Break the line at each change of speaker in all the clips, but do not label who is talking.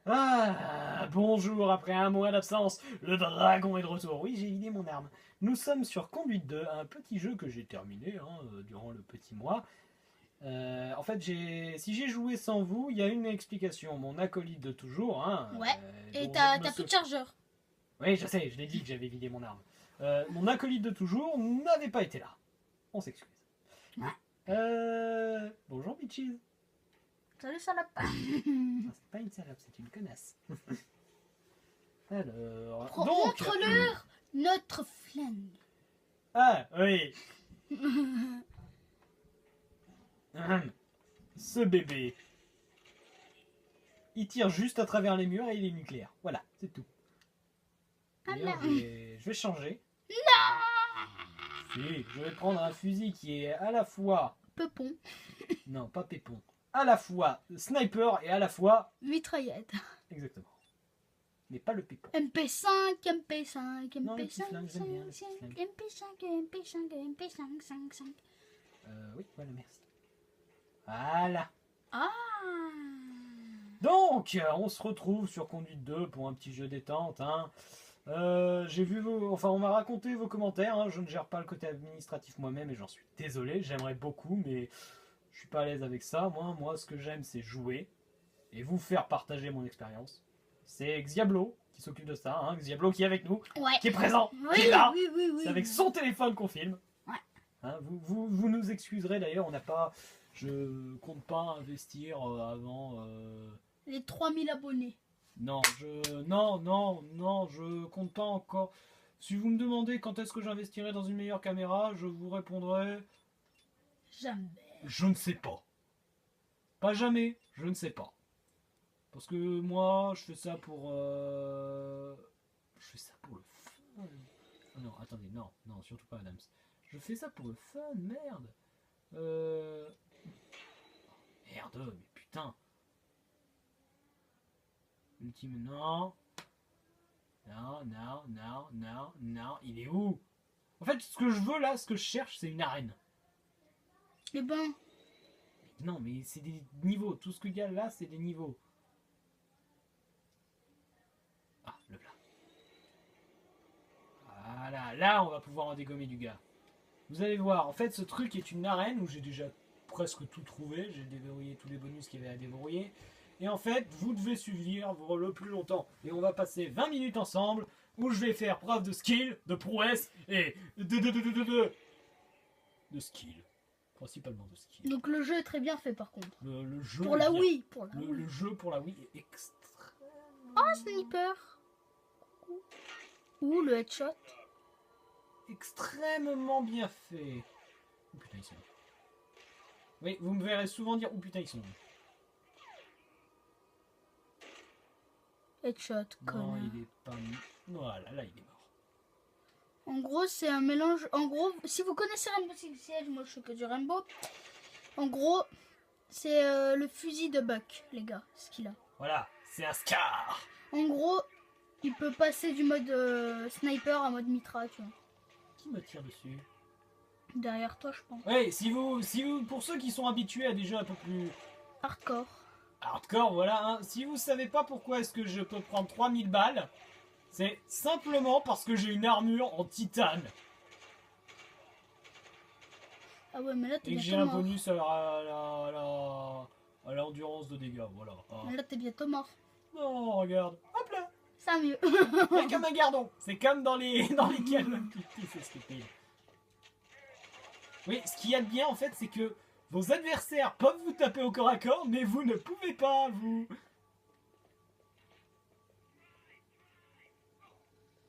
Ah, bonjour, après un mois d'absence, le dragon est de retour. Oui, j'ai vidé mon arme. Nous sommes sur Conduite 2, un petit jeu que j'ai terminé durant le petit mois. En fait, si j'ai joué sans vous, il y a une explication. Mon acolyte de toujours,
Ouais. Et
dont
t'as plus de chargeur.
Oui, je sais, je l'ai dit que j'avais vidé mon arme. Mon acolyte de toujours n'avait pas été là. On s'excuse. Bonjour, bitches.
Salut salopard.
Ah, c'est pas une salope, c'est une connasse. Alors, donc...
Montre-leur notre flingue.
Ah, oui. Ce bébé. Il tire juste à travers les murs et il est nucléaire. Voilà, c'est tout.
Ah
D'ailleurs,
merde.
je vais changer. Si, je vais prendre un fusil qui est à la fois...
Peupon.
Non, pas pépon. À la fois sniper et à la fois...
Mitraillette.
Exactement. Mais pas le pépon.
MP5, MP5,
Non, le petit
MP5,
flingue, j'aime bien le petit
5,
flingue.
MP5, MP5, MP5, 5, 5.
Oui, voilà, merci. Voilà.
Ah.
Donc, on se retrouve sur Conduite 2 pour un petit jeu détente. J'ai vu on m'a raconté vos commentaires. Je ne gère pas le côté administratif moi-même et j'en suis désolé. J'aimerais beaucoup, mais je suis pas à l'aise avec ça. Moi, ce que j'aime, c'est jouer et vous faire partager mon expérience. C'est Xiablo qui s'occupe de ça. Xiablo qui est avec nous,
Ouais.
qui est présent,
Oui,
qui est là.
oui.
C'est avec son téléphone qu'on filme.
Ouais.
Vous nous excuserez d'ailleurs. Je compte pas investir avant.
Les 3000 abonnés.
Non, je compte pas encore. Si vous me demandez quand est-ce que j'investirai dans une meilleure caméra, je vous répondrai
Jamais.
je ne sais pas. Pas jamais, je ne sais pas. Parce que moi, je fais ça pour je fais ça pour le fun. Oh non, attendez, non, surtout pas Adams. Je fais ça pour le fun, merde. Merde, mais putain. Ultime, non. Non, il est où? En fait, ce que je veux là, ce que je cherche, c'est une arène.
Eh ben,
Non, mais c'est des niveaux. Tout ce qu'il y a là, c'est des niveaux. Ah, le plat. Voilà, là, on va pouvoir en dégommer du gars. Vous allez voir, en fait, ce truc est une arène où j'ai déjà presque tout trouvé. J'ai déverrouillé tous les bonus qu'il y avait à déverrouiller. Et en fait, vous devez suivre le plus longtemps. Et on va passer 20 minutes ensemble où je vais faire preuve de skill, de prouesse et de skill. Principalement de skill.
donc le jeu est très bien fait par contre.
Le jeu
Pour la
est bien.
Wii. Pour la Wii.
Le jeu pour la Wii est extrêmement...
Oh, sniper. Ou le headshot.
extrêmement bien fait. Oh putain, ils sont là. Oui, vous me verrez souvent dire oh putain, ils sont là.
Headshot,
Non,
connard.
il est pas... Voilà, là, il est mort.
En gros, c'est un mélange. En gros, si vous connaissez Rainbow Six Siege, moi je fais que du Rainbow. En gros, c'est le fusil de Buck, les gars, ce qu'il a.
Voilà, c'est un Scar.
En gros, il peut passer du mode sniper à mode mitra, tu vois.
Qui me tire dessus?
Derrière toi, je pense.
Oui, si vous, pour ceux qui sont habitués à des jeux un peu plus
Hardcore.
hardcore, voilà, si vous savez pas pourquoi est-ce que je peux prendre 3000 balles, c'est simplement parce que j'ai une armure en titane.
Ah ouais, mais là t'es
Et que j'ai
bientôt
un
mort.
bonus à l'endurance de dégâts, voilà.
Mais là t'es bientôt mort.
Non, regarde. Hop là.
Ça mieux.
C'est comme un gardon. C'est comme dans les Call of Duty, c'est stupide. Oui, ce qu'il y a de bien en fait, c'est que vos adversaires peuvent vous taper au corps à corps, mais vous ne pouvez pas, vous.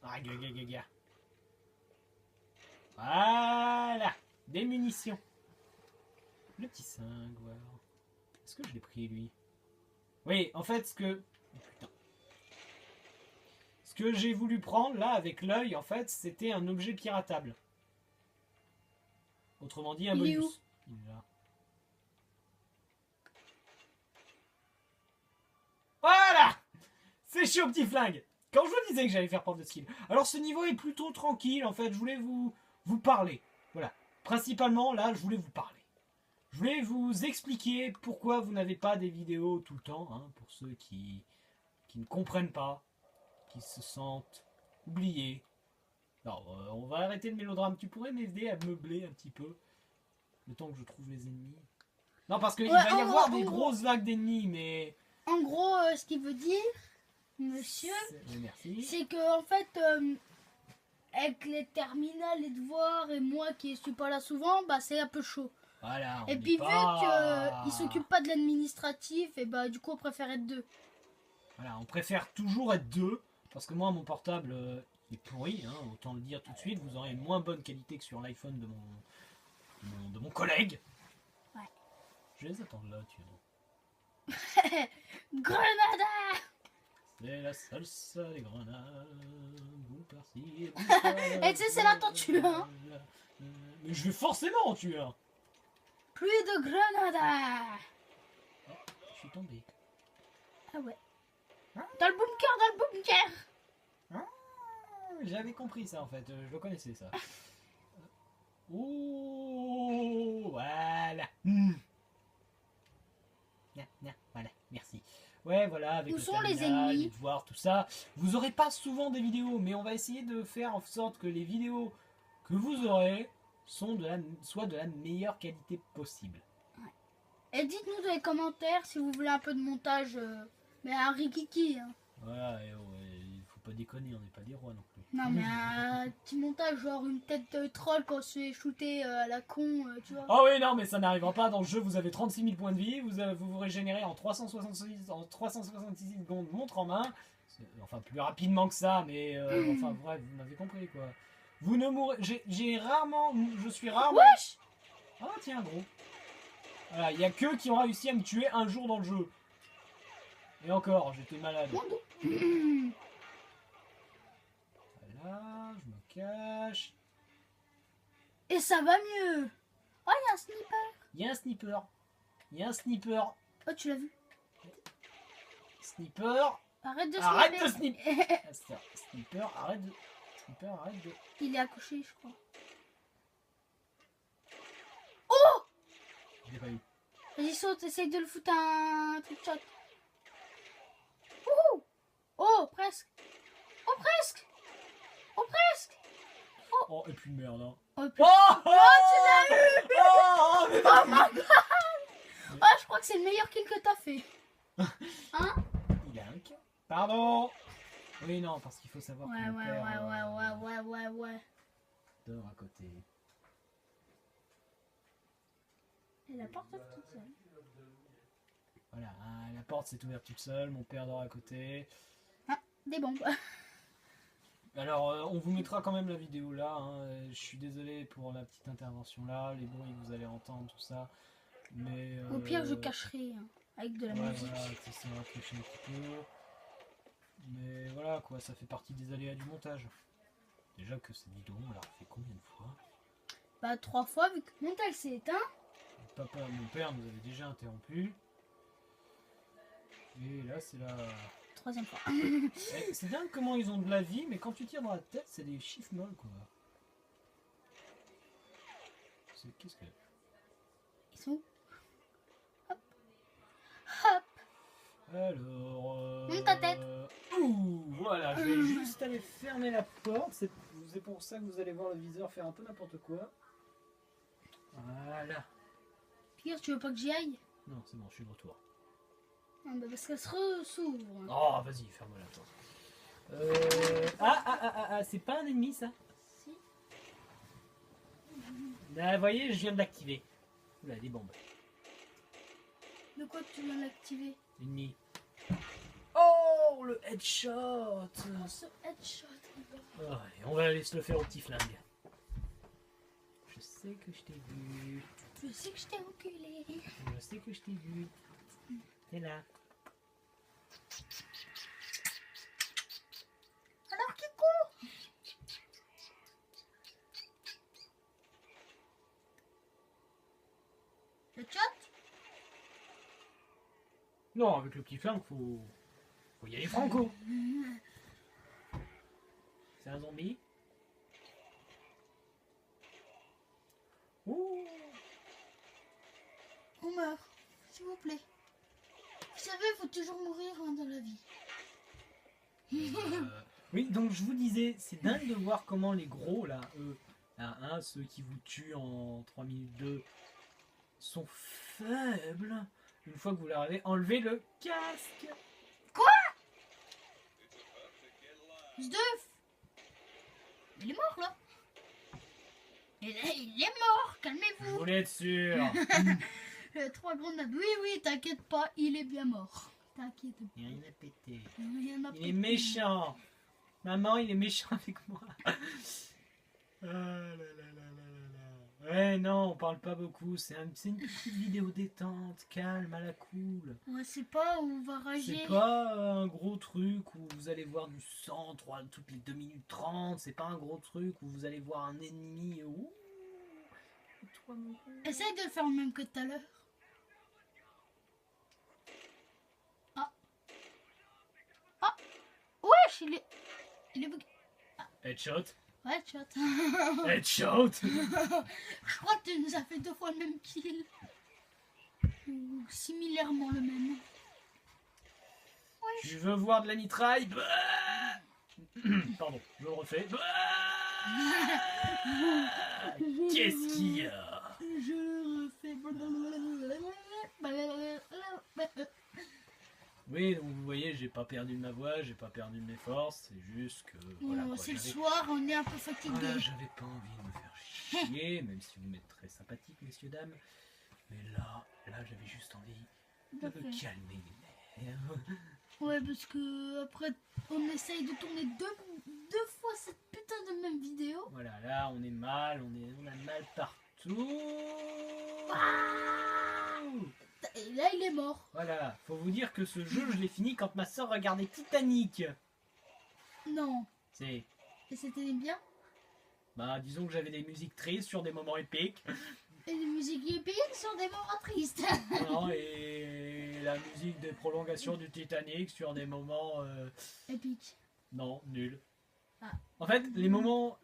Ah, gaga. Voilà. Des munitions. Le petit cingle, voilà. Est-ce que je l'ai pris, lui? Oui, en fait, ce que j'ai voulu prendre, là, avec l'œil, en fait, c'était un objet piratable. Autrement dit, un
Il est
bonus.
où?
Il est là. Voilà. C'est chaud, petit flingue. Quand je vous disais que j'allais faire preuve de skill. Alors, ce niveau est plutôt tranquille, en fait. Je voulais vous parler. Voilà. Principalement, là, je voulais vous parler. Je voulais vous expliquer pourquoi vous n'avez pas des vidéos tout le temps, pour ceux qui qui ne comprennent pas, qui se sentent oubliés. Non, on va arrêter le mélodrame. Tu pourrais m'aider à meubler un petit peu le temps que je trouve les ennemis. Non, parce qu'il
Ouais,
va y
en
avoir
gros,
des
en gros.
grosses vagues d'ennemis, mais...
En gros, ce qu'il veut dire, monsieur,
Merci.
c'est que en fait, avec les terminales, les devoirs et moi qui suis pas là souvent, bah c'est un peu chaud.
Voilà,
Et
on
puis
n'est
vu
pas...
qu'il s'occupe pas de l'administratif, et bah du coup on préfère être deux.
Voilà, on préfère toujours être deux, parce que moi, mon portable est pourri, hein, autant le dire tout de suite. Vous aurez une moins bonne qualité que sur l'iPhone de mon collègue.
Ouais.
Je les attends là, tu vois.
Grenada!
C'est la salsa des grenades. Vous par-ci,
Et tu sais, c'est là t'en tues un.
Mais je vais forcément en tuer un.
Plus de grenada!
Oh, je suis tombé.
Ah ouais. Dans le bunker!
Ah, j'avais compris ça en fait, je le connaissais ça. Oh, voilà. Voilà, merci. Ouais, voilà, avec
Où
le
sont les
terminal,
ennemis?
les devoirs, tout ça. Vous aurez pas souvent des vidéos, mais on va essayer de faire en sorte que les vidéos que vous aurez soient de la meilleure qualité possible.
Et dites-nous dans les commentaires si vous voulez un peu de montage, mais un rikiki. Hein.
Voilà, et il faut pas déconner, on n'est pas des rois non plus.
Non, mais un petit montage, genre une tête de troll quand c'est shooté à la con, tu vois.
Oh oui, non, mais ça n'arrivera pas. Dans le jeu, vous avez 36 000 points de vie, vous régénérez en 366 secondes montre en main. Enfin, plus rapidement que ça, mais enfin, bref, vous m'avez compris, quoi. Vous ne mourrez... Je suis rarement...
Wesh!
Ah, tiens, gros. Voilà, il n'y a que qui ont réussi à me tuer un jour dans le jeu. Et encore, j'étais malade.
Mon dos.
Voilà, je me cache.
Et ça va mieux. Oh, il y a un sniper.
Il y a un sniper. Il y a un sniper.
Oh, tu l'as vu.
Sniper.
Arrête de
Arrête de
sniper.
sniper. Ah, Sniper, arrête de... Sniper, arrête de...
Il est accouché, je crois.
Je l'ai pas eu.
Vas-y, saute, essaye de le foutre un trick shot. Ouh! Oh, presque. Oh, presque. Oh, presque.
Oh, et puis merde, hein.
Oh,
Oh,
tu l'as eu.
oh, mais-
Oh, my God. Oh, je crois que c'est le meilleur kill que t'as fait. Hein?
Il a un kill. Pardon. Oui, non, parce qu'il faut savoir
Ouais,
que mon
ouais,
père,
ouais.
dort à côté.
Et la porte ouvre toute seule.
Voilà, hein, la porte s'est ouverte toute seule, mon père dort à côté.
Ah, des bombes.
Alors, on vous mettra quand même la vidéo là. Hein. Je suis désolé pour la petite intervention là, les bruits que vous allez entendre, tout ça. Mais
Au pire, je cacherai hein, avec de la
ouais,
musique.
voilà, ça va cacher un petit peu. Mais voilà quoi, ça fait partie des aléas du montage. Déjà que cette vidéo, on l'a refait combien de fois?
Bah, 3 fois vu que mon tel s'est éteint.
Mon père nous avait déjà interrompu. Et là, c'est la...
3e fois.
Eh, c'est dingue comment ils ont de la vie, mais quand tu tires dans la tête, c'est des chiffres molles, quoi. Qu'est-ce que...
Ils sont où? Hop. Hop.
Alors...
Monte ta tête.
Ouh, voilà, je vais juste aller fermer la porte. C'est pour ça que vous allez voir le viseur faire un peu n'importe quoi. Voilà.
Pierre, tu veux pas que j'y aille?
Non, c'est bon, je suis de retour.
Ah, bah parce qu'elle se s'ouvre.
Oh, vas-y, ferme la porte. C'est pas un ennemi, ça?
Si.
Là, vous voyez, je viens de l'activer. Oula, des bombes.
De quoi tu viens d'activer?
Ennemi. Oh, le headshot.
Oh, ce headshot.
Oh, allez, on va aller se le faire au petit flingue. Je sais que je t'ai vu.
Je sais que je t'ai enculé.
Je sais que je t'ai vu. T'es là.
Alors qui con? Headshot?
Non, avec le petit flingue, faut y aller franco. C'est un zombie. Ouh.
On meurt, s'il vous plaît. Vous savez, il faut toujours mourir hein, dans la vie.
Oui, donc je vous disais, c'est dingue de voir comment les gros, là, eux, là, hein, ceux qui vous tuent en 3 minutes 2, sont faibles. Une fois que vous leur avez enlevé le casque.
Zduf, il est mort là. Il est mort,
Je
calmez-vous.
voulais être sûr.
3 grenades. Oui, oui, t'inquiète pas, il est bien mort. T'inquiète pas.
Il a rien à péter.
Il
Il est méchant. Maman, il est méchant avec moi. Ah là là là là là. Ouais, non, on parle pas beaucoup. C'est une petite vidéo détente, calme, à la cool.
Ouais, c'est pas où on va rager.
C'est pas un gros truc où vous allez voir du sang toutes les 2 minutes 30. C'est pas un gros truc où vous allez voir un ennemi. Ouh. Toi, mon gros.
Essaye de faire le même que tout à l'heure. Ah. Ah. Wesh, il est bugué.
Headshot.
Ouais, chat.
Headshot.
Je crois que tu nous as fait 2 fois le même kill. Ou similairement le même.
Tu veux voir de la mitraille? Bah. Pardon, je le refais. Bah. Qu'est-ce qu'il y a?
Je refais.
Oui, donc vous voyez, j'ai pas perdu ma voix, j'ai pas perdu mes forces, c'est juste que voilà, quoi,
C'est le
j'avais-
soir, on est un peu fatigué.
voilà, j'avais pas envie de me faire chier, même si vous m'êtes très sympathiques, messieurs, dames. Mais là, j'avais juste envie de me
Parfait.
calmer les nerfs.
Ouais, parce que après, on essaye de tourner deux fois cette putain de même vidéo.
Voilà, là, on est mal, on a mal partout.
Et là, il est mort.
Voilà, faut vous dire que ce jeu, je l'ai fini quand ma soeur regardait Titanic.
Non.
C'est,
Et c'était bien.
bah, disons que j'avais des musiques tristes sur des moments épiques.
Et les musiques épiques sont des moments tristes.
Non, et la musique des prolongations du Titanic sur des moments
Épique.
non, nuls.
Ah.
En fait, les moments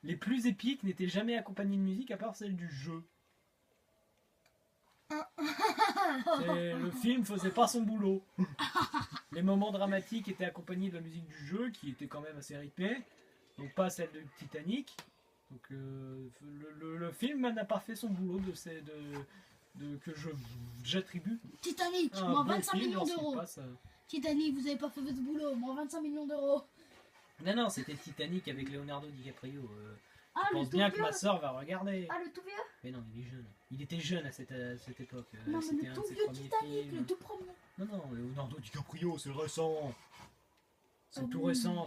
les plus épiques n'étaient jamais accompagnés de musique à part celle du jeu. Le film faisait pas son boulot. Les moments dramatiques étaient accompagnés de la musique du jeu qui était quand même assez rythmée, donc pas celle de Titanic. Donc le film n'a pas fait son boulot que j'attribue
Titanic,
à un
moins
bon
25
film
millions
lorsqu'il
d'euros.
passe,
Titanic, vous avez pas fait votre boulot, moins 25 millions d'euros.
Non, c'était Titanic avec Leonardo DiCaprio.
Ah,
Je
le
pense
tout
bien que
vieux.
ma soeur va regarder.
Ah, le tout vieux.
Mais non, il est jeune. Il était jeune à cette époque.
Non, mais
C'était
le
un
tout
de ses
vieux
premiers
Titanic,
films.
le tout premier.
Non, Leonardo DiCaprio, c'est récent. C'est
Ah
tout
bon.
récent.